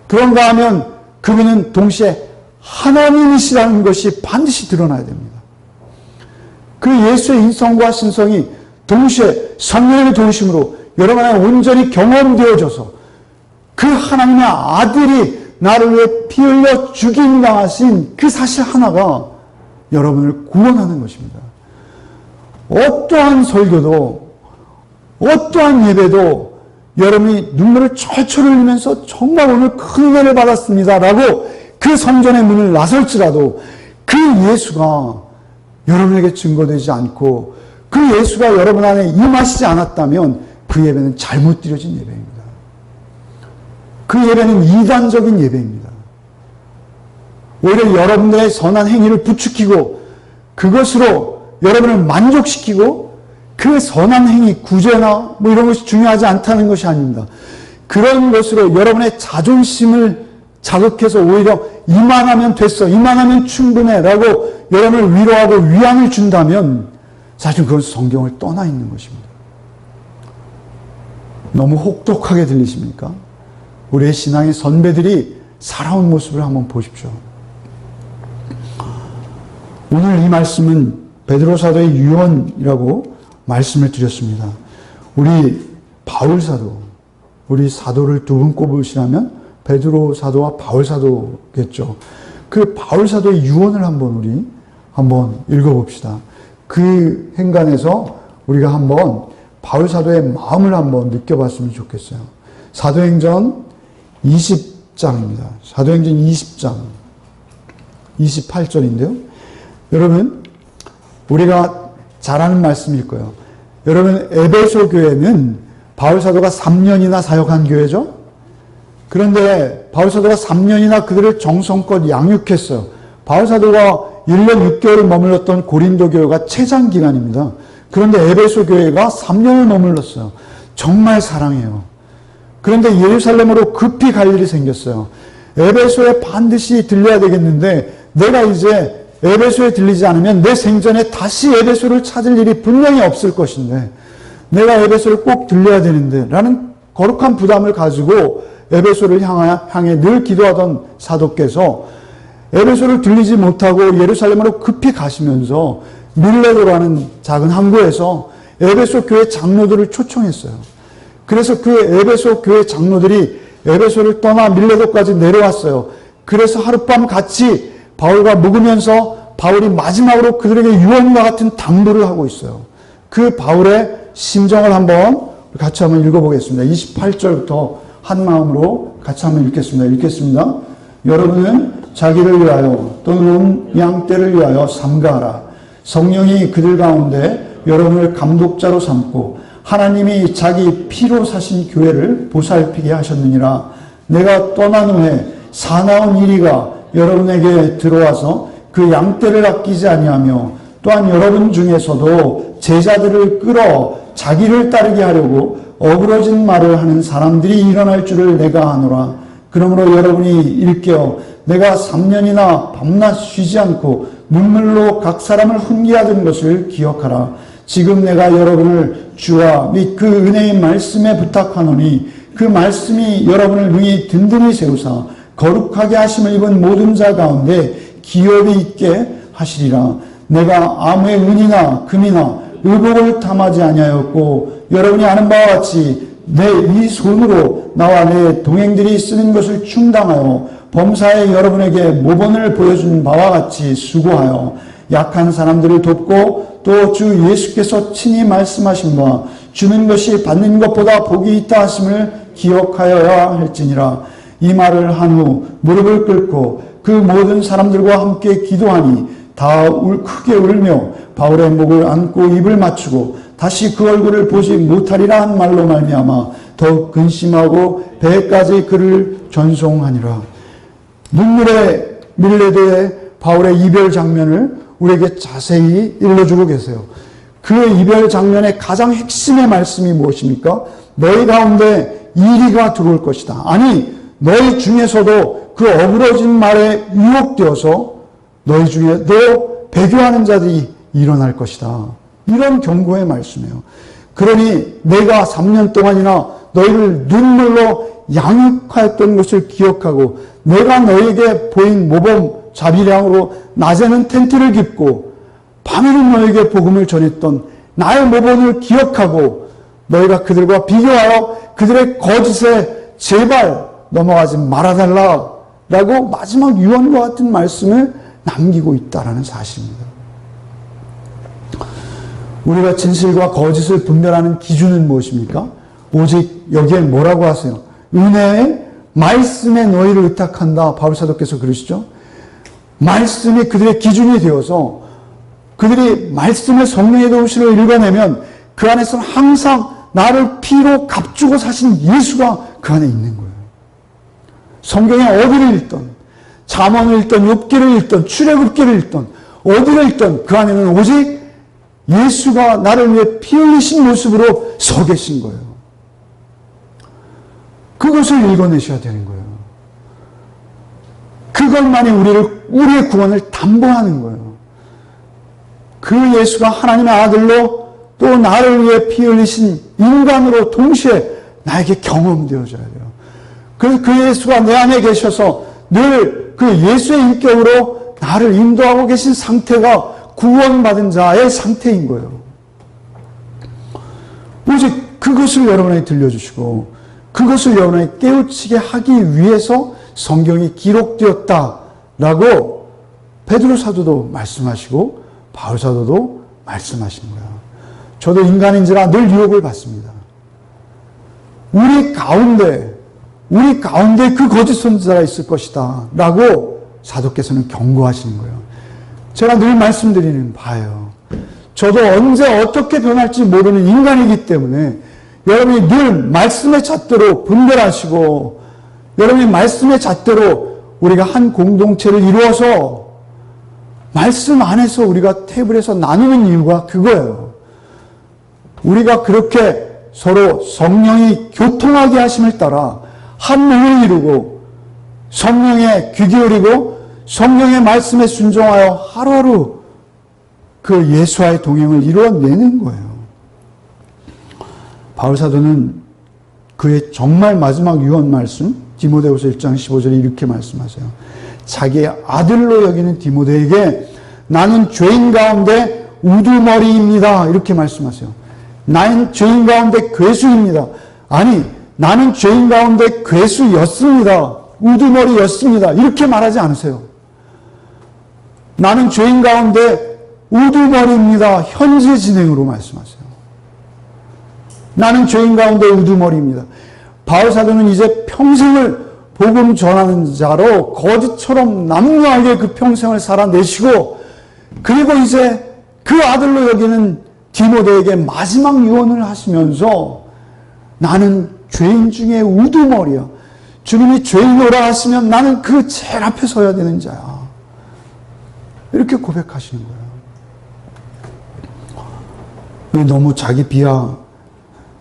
그런가 하면 그분은 동시에 하나님이시라는 것이 반드시 드러나야 됩니다. 그 예수의 인성과 신성이 동시에 성령의 도우심으로 여러분 안에 온전히 경험되어져서 그 하나님의 아들이 나를 위해 피 흘려 죽임 당하신 그 사실 하나가 여러분을 구원하는 것입니다. 어떠한 설교도 어떠한 예배도 여러분이 눈물을 철철 흘리면서 정말 오늘 큰 은혜를 받았습니다 라고 그 성전의 문을 나설지라도 그 예수가 여러분에게 증거되지 않고 그 예수가 여러분 안에 임하시지 않았다면 그 예배는 잘못 드려진 예배입니다. 그 예배는 이단적인 예배입니다. 오히려 여러분들의 선한 행위를 부추기고 그것으로 여러분을 만족시키고 그 선한 행위, 구제나 뭐 이런 것이 중요하지 않다는 것이 아닙니다. 그런 것으로 여러분의 자존심을 자극해서 오히려 이만하면 됐어, 이만하면 충분해 라고 여러분을 위로하고 위안을 준다면 사실 그건 성경을 떠나 있는 것입니다. 너무 혹독하게 들리십니까? 우리의 신앙의 선배들이 살아온 모습을 한번 보십시오. 오늘 이 말씀은 베드로 사도의 유언이라고 말씀을 드렸습니다. 우리 바울 사도, 우리 사도를 두 분 꼽으시라면 베드로 사도와 바울 사도겠죠. 그 바울 사도의 유언을 우리 한번 읽어봅시다. 그 행간에서 우리가 한번 바울 사도의 마음을 한번 느껴봤으면 좋겠어요. 사도행전 20장입니다. 사도행전 20장 28절인데요. 여러분, 우리가 잘 아는 말씀일 거예요. 여러분, 에베소 교회는 바울 사도가 3년이나 사역한 교회죠. 그런데 바울 사도가 3년이나 그들을 정성껏 양육했어요. 바울 사도가 1년 6개월을 머물렀던 고린도 교회가 최장 기간입니다. 그런데 에베소 교회가 3년을 머물렀어요. 정말 사랑해요. 그런데 예루살렘으로 급히 갈 일이 생겼어요. 에베소에 반드시 들려야 되겠는데 내가 이제 에베소에 들리지 않으면 내 생전에 다시 에베소를 찾을 일이 분명히 없을 것인데 내가 에베소를 꼭 들려야 되는데 라는 거룩한 부담을 가지고 에베소를 향해 늘 기도하던 사도께서 에베소를 들리지 못하고 예루살렘으로 급히 가시면서 밀레도라는 작은 항구에서 에베소 교회 장로들을 초청했어요. 그래서 그 에베소 교회 장로들이 에베소를 떠나 밀레도까지 내려왔어요. 그래서 하룻밤 같이 바울과 묵으면서 바울이 마지막으로 그들에게 유언과 같은 당부를 하고 있어요. 그 바울의 심정을 같이 한번 읽어보겠습니다. 28절부터 한 마음으로 같이 한번 읽겠습니다. 여러분은 자기를 위하여 또는 양떼를 위하여 삼가하라. 성령이 그들 가운데 여러분을 감독자로 삼고 하나님이 자기 피로 사신 교회를 보살피게 하셨느니라. 내가 떠난 후에 사나운 이리가 여러분에게 들어와서 그 양떼를 아끼지 아니하며 또한 여러분 중에서도 제자들을 끌어 자기를 따르게 하려고 어그러진 말을 하는 사람들이 일어날 줄을 내가 아노라. 그러므로 여러분이 일깨어 내가 3년이나 밤낮 쉬지 않고 눈물로 각 사람을 훈계하던 것을 기억하라. 지금 내가 여러분을 주와 및 그 은혜의 말씀에 부탁하노니 그 말씀이 여러분을 능히 든든히 세우사 거룩하게 하심을 입은 모든 자 가운데 기업이 있게 하시리라. 내가 아무의 은이나 금이나 의복을 탐하지 아니하였고 여러분이 아는 바와 같이 내 이 손으로 나와 내 동행들이 쓰는 것을 충당하여 범사에 여러분에게 모범을 보여준 바와 같이 수고하여 약한 사람들을 돕고 또 주 예수께서 친히 말씀하신 바 주는 것이 받는 것보다 복이 있다 하심을 기억하여야 할지니라. 이 말을 한 후 무릎을 꿇고 그 모든 사람들과 함께 기도하니 다 크게 울며 바울의 목을 안고 입을 맞추고 다시 그 얼굴을 보지 못하리라 한 말로 말미암아 더욱 근심하고 배까지 그를 전송하니라. 눈물의 밀레도의 바울의 이별 장면을 우리에게 자세히 일러주고 계세요. 그 이별 장면의 가장 핵심의 말씀이 무엇입니까? 너희 가운데 이리가 들어올 것이다. 아니, 너희 중에서도 그 어그러진 말에 유혹되어서 너희 중에도 배교하는 자들이 일어날 것이다. 이런 경고의 말씀이에요. 그러니 내가 3년 동안이나 너희를 눈물로 양육하였던 것을 기억하고 내가 너에게 보인 모범 자비량으로 낮에는 텐트를 깁고 밤에는 너에게 복음을 전했던 나의 모범을 기억하고 너희가 그들과 비교하여 그들의 거짓에 제발 넘어가지 말아달라 라고 마지막 유언과 같은 말씀을 남기고 있다는 사실입니다. 우리가 진실과 거짓을 분별하는 기준은 무엇입니까? 오직 여기에 뭐라고 하세요? 은혜의 말씀에 너희를 의탁한다. 바울사도께서 그러시죠. 말씀이 그들의 기준이 되어서 그들이 말씀의 성령의 도우심을 읽어내면 그 안에서는 항상 나를 피로 값주고 사신 예수가 그 안에 있는 거예요. 성경에 어디를 읽던, 잠언을 읽던, 욥기를 읽던, 출애굽기를 읽던, 어디를 읽던 그 안에는 오직 예수가 나를 위해 피 흘리신 모습으로 서 계신 거예요. 그것을 읽어내셔야 되는 거예요. 그것만이 우리의 구원을 담보하는 거예요. 그 예수가 하나님의 아들로 또 나를 위해 피 흘리신 인간으로 동시에 나에게 경험되어져야 돼요. 그 예수가 내 안에 계셔서 늘 그 예수의 인격으로 나를 인도하고 계신 상태가 구원받은 자의 상태인 거예요. 오직 그것을 여러분에게 들려주시고 그것을 여러분에게 깨우치게 하기 위해서 성경이 기록되었다라고 베드로 사도도 말씀하시고 바울 사도도 말씀하신 거예요. 저도 인간인지라 늘 유혹을 받습니다. 우리 가운데 그 거짓 선지자가 있을 것이다 라고 사도께서는 경고하시는 거예요. 제가 늘 말씀드리는 바예요. 저도 언제 어떻게 변할지 모르는 인간이기 때문에 여러분이 늘 말씀의 잣대로 분별하시고 여러분이 말씀의 잣대로 우리가 한 공동체를 이루어서 말씀 안에서 우리가 테이블에서 나누는 이유가 그거예요. 우리가 그렇게 서로 성령이 교통하게 하심을 따라 한 몸을 이루고 성령에 귀 기울이고 성령의 말씀에 순종하여 하루하루 그 예수와의 동행을 이루어내는 거예요. 바울사도는 그의 정말 마지막 유언 말씀 디모데후서 1장 15절에 이렇게 말씀하세요. 자기의 아들로 여기는 디모데에게 나는 죄인 가운데 우두머리입니다. 이렇게 말씀하세요. 나는 죄인 가운데 괴수입니다. 아니, 나는 죄인 가운데 괴수였습니다. 우두머리였습니다. 이렇게 말하지 않으세요. 나는 죄인 가운데 우두머리입니다. 현재 진행으로 말씀하세요. 나는 죄인 가운데 우두머리입니다. 바울사도는 이제 평생을 복음 전하는 자로 거짓처럼 남루하게 그 평생을 살아내시고 그리고 이제 그 아들로 여기는 디모데에게 마지막 유언을 하시면서 나는 죄인 중에 우두머리야. 주님이 죄인오라 하시면 나는 그 제일 앞에 서야 되는 자야. 이렇게 고백하시는 거예요. 너무 자기 비하,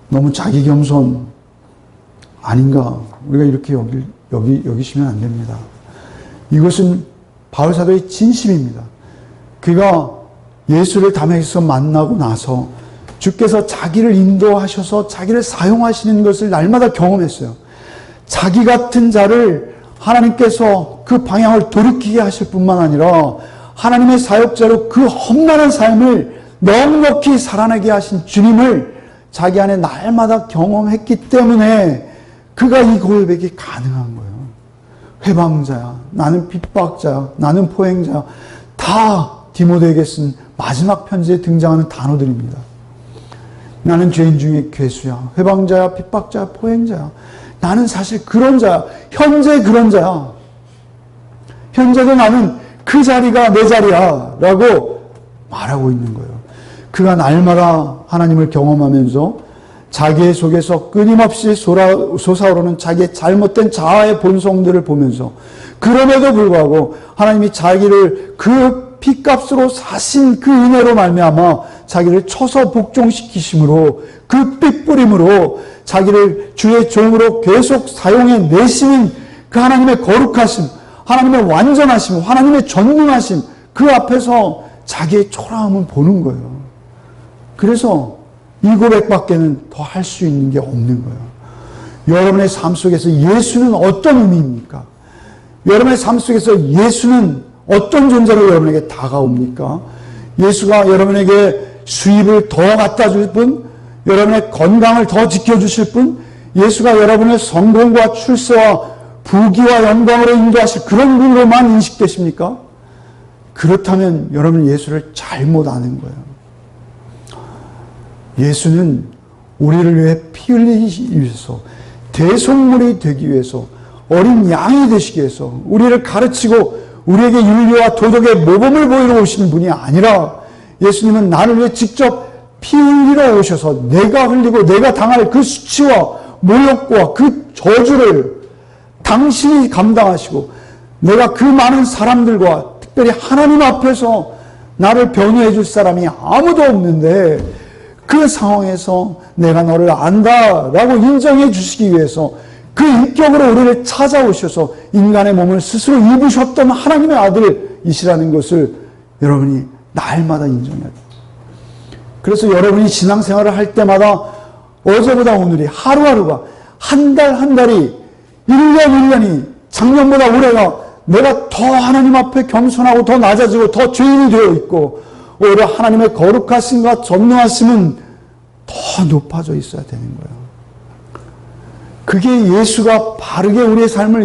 너무 자기 겸손 아닌가? 우리가 이렇게 여기시면 안 됩니다. 이것은 바울사도의 진심입니다. 그가 예수를 다메섹에서 만나고 나서 주께서 자기를 인도하셔서 자기를 사용하시는 것을 날마다 경험했어요. 자기 같은 자를 하나님께서 그 방향을 돌이키게 하실 뿐만 아니라 하나님의 사역자로 그 험난한 삶을 넉넉히 살아내게 하신 주님을 자기 안에 날마다 경험했기 때문에 그가 이 고백이 가능한 거예요. 회방자야, 나는 핍박자야, 나는 포행자야. 다 디모데에게 쓴 마지막 편지에 등장하는 단어들입니다. 나는 죄인 중에 괴수야, 회방자야, 핍박자야, 포행자야. 나는 사실 그런 자야. 현재 그런 자야. 현재도 나는 그 자리가 내 자리야 라고 말하고 있는 거예요. 그가 날마다 하나님을 경험하면서 자기의 속에서 끊임없이 솟아오르는 자기의 잘못된 자아의 본성들을 보면서 그럼에도 불구하고 하나님이 자기를 그 피값으로 사신 그 은혜로 말미암아 자기를 쳐서 복종시키심으로 그 핏부림으로 자기를 주의 종으로 계속 사용해 내시는 그 하나님의 거룩하심, 하나님의 완전하심, 하나님의 전능하심 그 앞에서 자기의 초라함을 보는 거예요. 그래서 이 고백밖에는 더 할 수 있는 게 없는 거예요. 여러분의 삶 속에서 예수는 어떤 의미입니까? 여러분의 삶 속에서 예수는 어떤 존재로 여러분에게 다가옵니까? 예수가 여러분에게 수입을 더 갖다 줄 분, 여러분의 건강을 더 지켜주실 분, 예수가 여러분의 성공과 출세와 부귀와 영광으로 인도하실 그런 분으로만 인식되십니까? 그렇다면 여러분은 예수를 잘못 아는 거예요. 예수는 우리를 위해 피 흘리기 위해서, 대속물이 되기 위해서, 어린 양이 되시기 위해서, 우리를 가르치고 우리에게 윤리와 도덕의 모범을 보이러 오시는 분이 아니라, 예수님은 나를 위해 직접 피 흘리러 오셔서 내가 흘리고 내가 당할 그 수치와 모욕과 그 저주를 당신이 감당하시고, 내가 그 많은 사람들과 특별히 하나님 앞에서 나를 변호해 줄 사람이 아무도 없는데, 그 상황에서 내가 너를 안다라고 인정해 주시기 위해서 그 인격으로 우리를 찾아오셔서 인간의 몸을 스스로 입으셨던 하나님의 아들이시라는 것을 여러분이 날마다 인정해야 돼요. 그래서 여러분이 신앙생활을 할 때마다 어제보다 오늘이, 하루하루가, 한 달 한 달이, 1년 1년이, 작년보다 올해가 내가 더 하나님 앞에 겸손하고 더 낮아지고 더 죄인이 되어 있고, 오히려 하나님의 거룩하심과 전능하심은 더 높아져 있어야 되는 거예요. 그게 예수가 바르게 우리의 삶을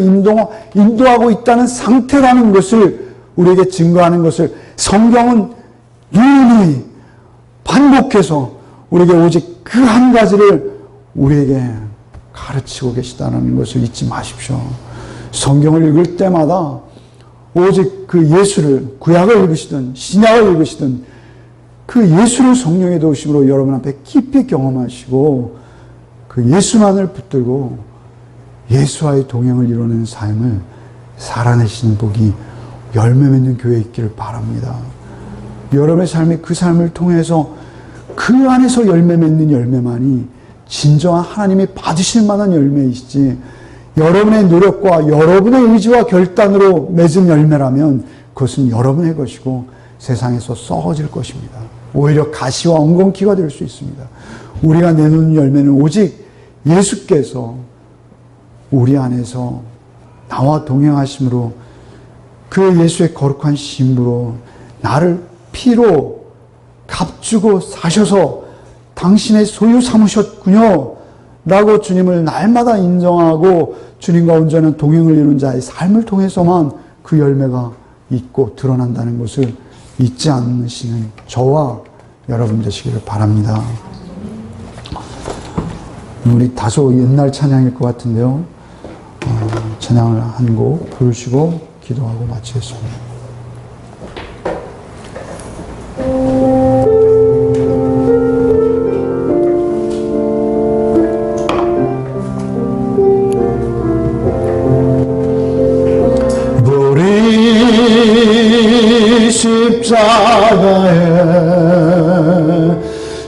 인도하고 있다는 상태라는 것을 우리에게 증거하는 것을 성경은 유일히 반복해서 우리에게 오직 그 한 가지를 우리에게 가르치고 계시다는 것을 잊지 마십시오. 성경을 읽을 때마다 오직 그 예수를, 구약을 읽으시든 신약을 읽으시든 그 예수를 성령의 도우심으로 여러분 앞에 깊이 경험하시고 그 예수만을 붙들고 예수와의 동행을 이루는 삶을 살아내시는 복이 열매 맺는 교회에 있기를 바랍니다. 여러분의 삶이 그 삶을 통해서 그 안에서 열매 맺는 열매만이 진정한 하나님이 받으실 만한 열매이시지, 여러분의 노력과 여러분의 의지와 결단으로 맺은 열매라면 그것은 여러분의 것이고 세상에서 썩어질 것입니다. 오히려 가시와 엉겅퀴가 될 수 있습니다. 우리가 내놓는 열매는 오직 예수께서 우리 안에서 나와 동행하심으로 그 예수의 거룩한 심부로 나를 피로 값주고 사셔서 당신의 소유 삼으셨군요 라고 주님을 날마다 인정하고 주님과 온전한 동행을 이룬 자의 삶을 통해서만 그 열매가 있고 드러난다는 것을 잊지 않으시는 저와 여러분 되시기를 바랍니다. 우리 다소 옛날 찬양일 것 같은데요. 찬양을 한 곡 부르시고 기도하고 마치겠습니다. 십자가에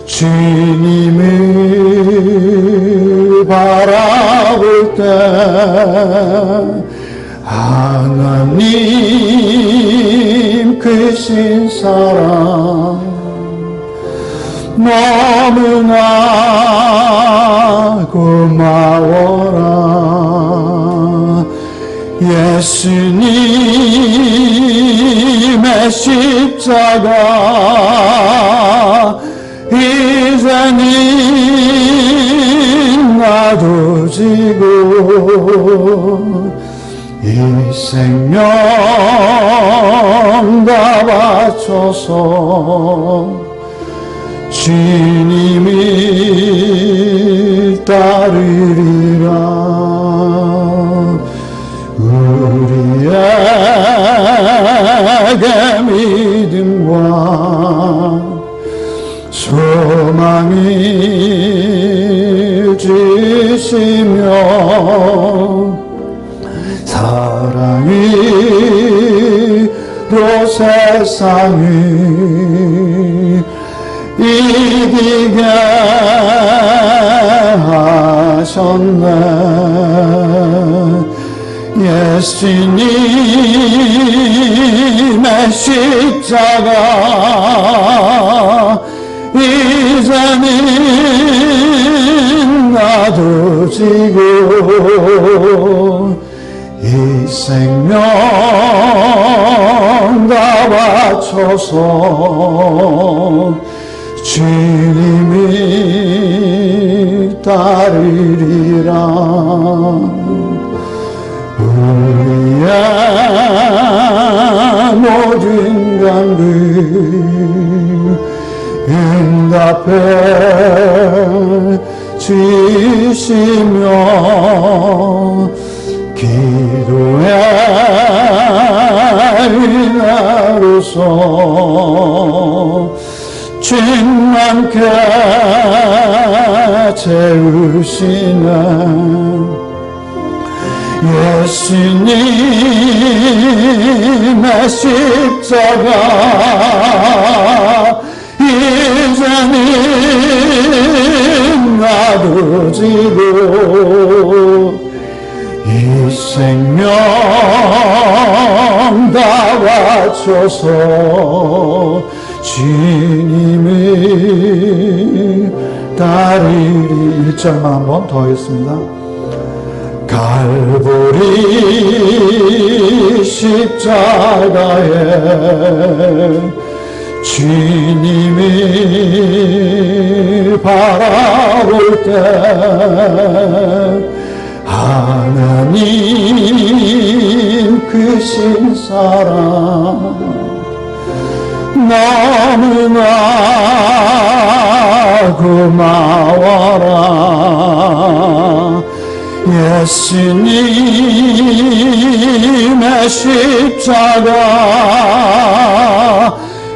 주님을 바라볼 때 하나님 크신 사랑 너무나 고마워라. 예수님의 십자가 이제는 나도 지고 이 생명 다 바쳐서 주님을 따르리라. 우리에게 믿음과 소망을 주시며 사랑으로 세상을 이기게 하셨네. 예수님의 십자가 이제는 나도 지고 이 생명 다 바쳐서 주님이 따르리라. 우리의 모든 간구 응답해 주시며 기도의 은혜로서 충만케 채우시는 예수님의 십자가 이제는 나도 지고 이 생명 다 바쳐서 주님을 따르리. 1절만 한번 더 하겠습니다. 갈보리 십자가에 주님을 바라볼 때 하나님 크신 사랑 너무나 고마워라. 예수님의 십자가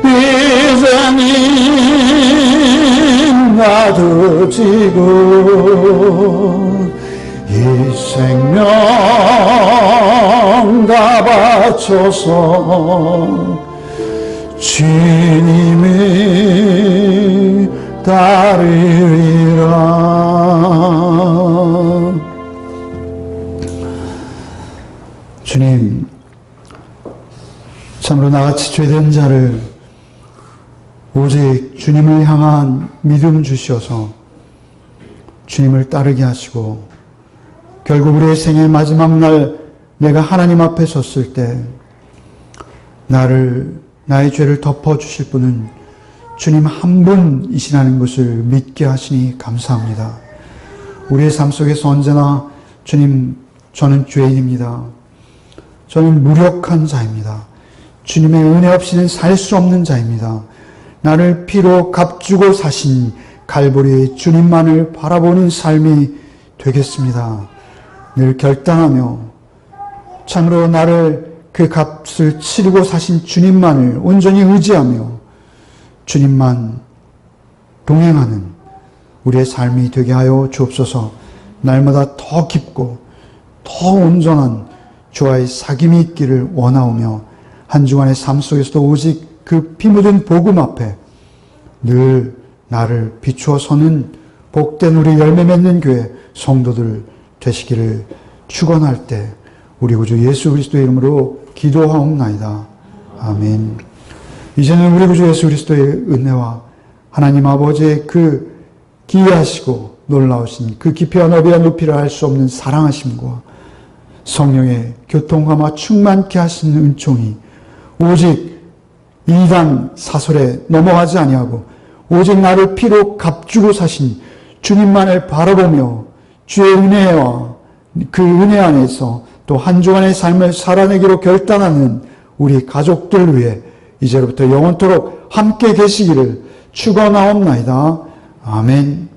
이제는 나도 지고 이 생명 다 바쳐서 주님을 따르리라. 주님, 참으로 나같이 죄된 자를 오직 주님을 향한 믿음 주셔서 주님을 따르게 하시고 결국 우리의 생의 마지막 날 내가 하나님 앞에 섰을 때 나의 죄를 덮어주실 분은 주님 한 분이시라는 것을 믿게 하시니 감사합니다. 우리의 삶 속에서 언제나 주님, 저는 죄인입니다. 저는 무력한 자입니다. 주님의 은혜 없이는 살 수 없는 자입니다. 나를 피로 값주고 사신 갈보리의 주님만을 바라보는 삶이 되겠습니다. 늘 결단하며 참으로 나를 그 값을 치르고 사신 주님만을 온전히 의지하며 주님만 동행하는 우리의 삶이 되게 하여 주옵소서. 날마다 더 깊고 더 온전한 주와의 사귐이 있기를 원하오며 한 주간의 삶 속에서도 오직 그 피 묻은 복음 앞에 늘 나를 비추어 서는 복된 우리 열매 맺는 교회 성도들 되시기를 축원할 때 우리 구주 예수 그리스도의 이름으로 기도하옵나이다. 아멘. 이제는 우리 구주 예수 그리스도의 은혜와 하나님 아버지의 그 기이하시고 놀라우신 그 깊이와 너비와 높이를 알 수 없는 사랑하심과 성령의 교통감화 충만케 하시는 은총이 오직 이단 사설에 넘어가지 아니하고 오직 나를 피로 값주고 사신 주님만을 바라보며 주의 은혜와 그 은혜 안에서 또 한 주간의 삶을 살아내기로 결단하는 우리 가족들 위해 이제로부터 영원토록 함께 계시기를 축원하옵나이다. 아멘.